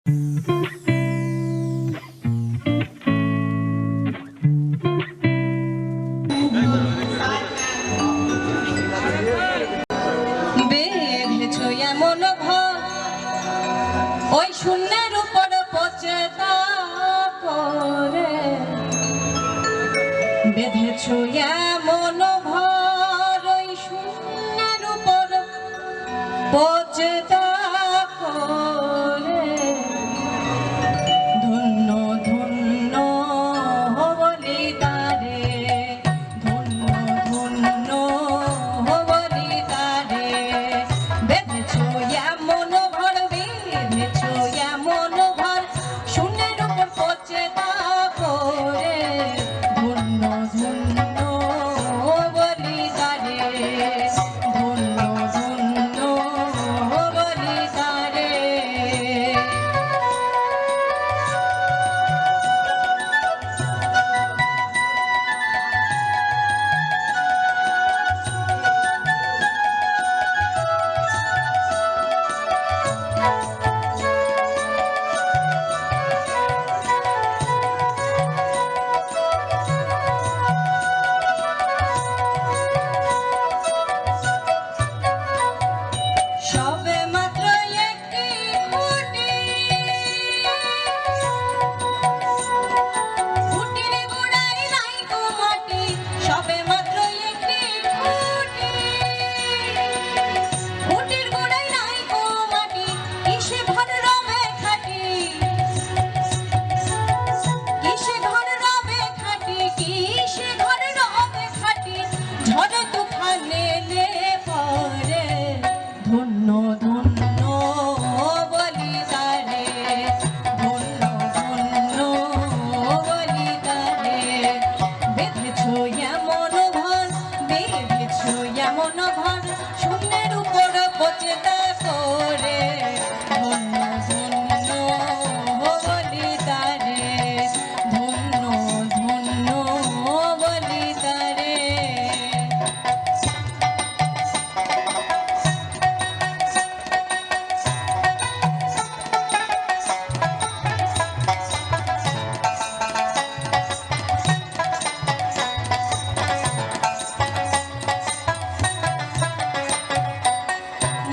বেঁধেছো এমন ভর ওই শূন্যের উপর পচেতা করে, বেঁধেছো এমন ভর ওই শূন্যের উপর পচেতা করে। ধন্য ধন্য বলি তারে, ধন্য ধন্য বলি তারে। বেঁধেছো এমন ভর, বেঁধেছো এমন ভর শূন্যের উপর পচেতা করে। ধন্য ধন্য বলি তারে, ধন্য ধন্য বলি তারে। সবে মাত্র একটি খুঁটি, খুঁটির গোড়ায় নাই গো মাটি। সবে মাত্র একটি খুঁটি, খুঁটির গোড়ায় নাই গো মাটি। কিসে ঘর রবে খাটি, কিসে ঘর রবে খাটি, কিসে ঘর রবে খাটি। ঝড় তুফানে এলে পরে। ধন্য ধন্য বলি তারে, ধন্য ধন্য বলি তারে। বেঁধেছো এমন ভর, বেঁধেছো এমন ভর শূন্যের উপর পচেতা করে। ধন্য ধন্য বলি তারে, ধন্য ধন্য বলি তারে।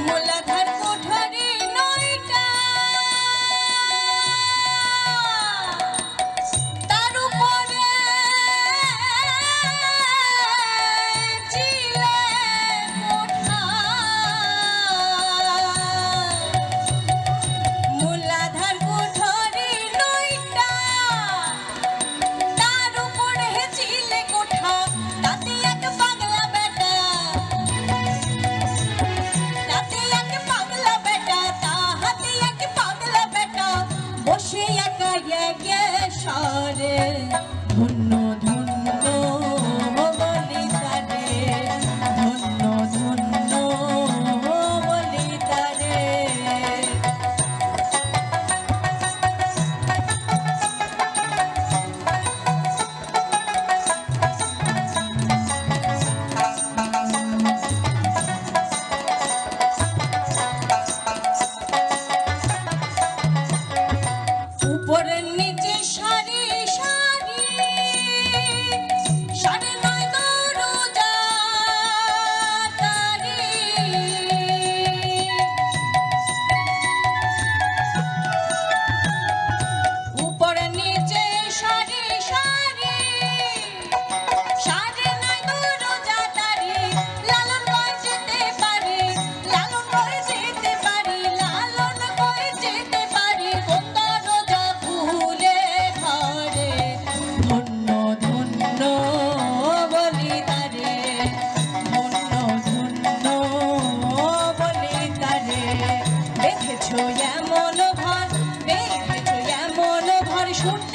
মূলাধার কোঠরি নয়টা, তার উপরে চিলে কোঠা। মূলাধার কোঠরি নয়টা, তার উপরে চিলে কোঠা। তাতে এক পাগলা বেটা, তাতে এক পাগলা বেটা, তাহাতে এক পাগলা বেটা বসে একা একে সরে। ধন্য ধন্য বলি তারে, ধন্য ধন্য বলি তারে। উপরের নিচে সারি সারি, সাড়ে নয় দরজা তারি। উপরের নিচে সারি সারি, সাড়ে নয় দরজা তারি। লালন কই যেতে পারি, লালন কই যেতে পারি, লালন কই যেতে পারি কোন দরজা খুলে ঘরে। ধন্য ধন্য বলি তারে, ধন্য ধন্য বলি তারে। বেঁধেছো এমন ভর, বেঁধেছো এমন ভর শূন্য